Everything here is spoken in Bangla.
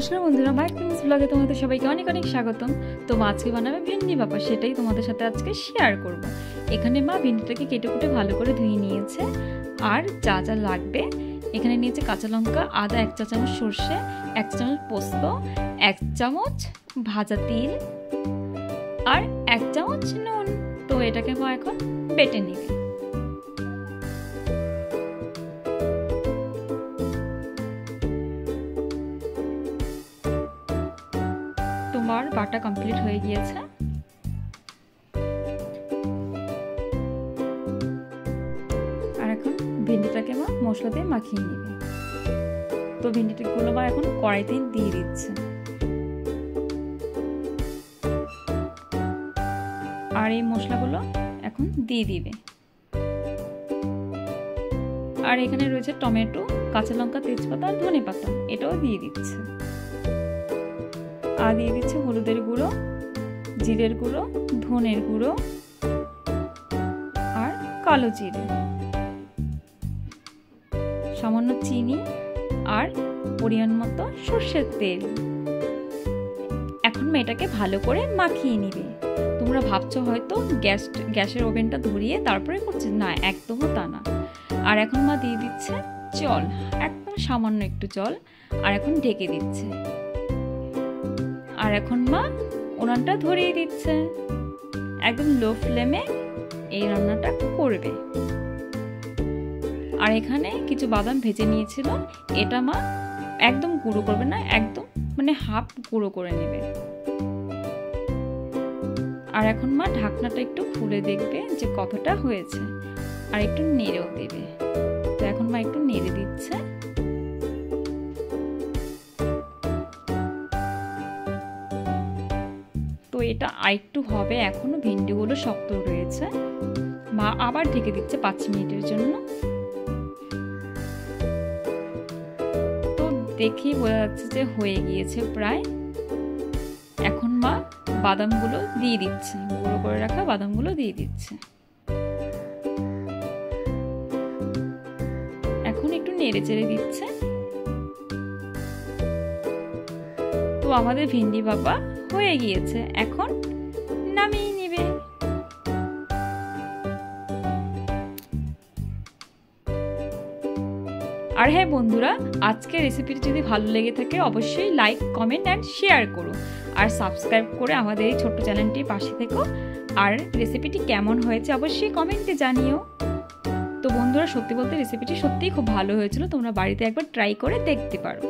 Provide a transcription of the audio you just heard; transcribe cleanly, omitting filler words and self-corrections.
নমস্কার বন্ধুরা, মাই কুইন্স ব্লগে তোমাদের সবাইকে অনেক অনেক স্বাগতম। তো মা আজকে বানাবে ভেন্ডি ভাপা, সেটাই তোমাদের সাথে আজকে শেয়ার করব। এখানে মা ভেন্ডিটাকে কেটে কুটে ভালো করে ধুয়ে নিয়েছে। আর যা যা লাগবে এখানে নিয়েছে কাঁচা লঙ্কা, আদা, 1 চা চামচ সর্ষে, 1 চামচ পোস্ত, 1 চামচ ভাজা তিল আর 1 চামচ নুন। তো এটাকে মা এখন বেটে নেবে। তোমার বাটা কমপ্লিট হয়ে গিয়েছে। আর এখন ভেন্ডিটাকে মা মশলা দিয়ে মাখিয়ে নেবে। তো ভেন্ডিটাগুলো মা এখন কড়াইতে দিয়ে দিচ্ছে। আর এই মশলাগুলো এখন দিয়ে দিবে। আর এখানে রয়েছে টমেটো, কাঁচা লঙ্কা, তেজপাতা আর ধনেপাতা, এটাও দিয়ে দিচ্ছে। আর দিয়ে দিচ্ছে হলুদের গুঁড়ো, জিরের গুঁড়ো, ধনের গুঁড়ো আর কালো জিরে, সামান্য চিনি আর পরিমাণ মতো সর্ষের তেল। এখন এটাকে ভালো করে মাখিয়ে নিবে। তোমরা ভাবছো হয়তো গ্যাসের ওভেনটা ধরিয়ে তারপরে করছে, না, একদমও তা না। আর এখন মা দিয়ে দিচ্ছে জল, একদম সামান্য একটু জল, আর এখন ঢেকে দিচ্ছে। আর এখন মা উনানটা ধরিয়ে দিচ্ছে। একদম লো ফ্লেমে এই রান্নাটা করবে। আর এখানে কিছু বাদাম ভেজে নিয়েছিল, এটা মা একদম গুঁড়ো করবে না, একদম মানে হাফ গুঁড়ো করে নেবে। আর এখন মা ঢাকনাটা একটু খুলে দেখবে যে কতটা হয়েছে, আর একটু নেড়েও দেবে। তো এখন মা একটু নেড়ে দিচ্ছে। তো এটা আরেকটু হবে, এখনো ভেন্ডিগুলো শক্ত রয়েছে। মা আবার ঢেকে দিচ্ছে 5 মিনিটের জন্য। তো দেখেই বোঝা যাচ্ছে যে হয়ে গিয়েছে প্রায়। এখন মা বাদামগুলো দিয়ে দিচ্ছে, গুঁড়ো করে রাখা বাদামগুলো দিয়ে দিচ্ছে। এখন একটু নেড়ে চেড়ে দিচ্ছে। তো আমাদের ভেন্ডি ভাপা হয়ে গিয়েছে, এখন নামিয়ে নিবে। আর হ্যাঁ বন্ধুরা, আজকের রেসিপিটি যদি ভালো লেগে থাকে অবশ্যই লাইক, কমেন্ট অ্যান্ড শেয়ার করো। আর সাবস্ক্রাইব করে আমাদের এই ছোট্ট চ্যানেলটির পাশে থেকো। আর রেসিপিটি কেমন হয়েছে অবশ্যই কমেন্টে জানিও। তো বন্ধুরা, সত্যি বলতে রেসিপিটি সত্যিই খুব ভালো হয়েছিল, তোমরা বাড়িতে একবার ট্রাই করে দেখতে পারো।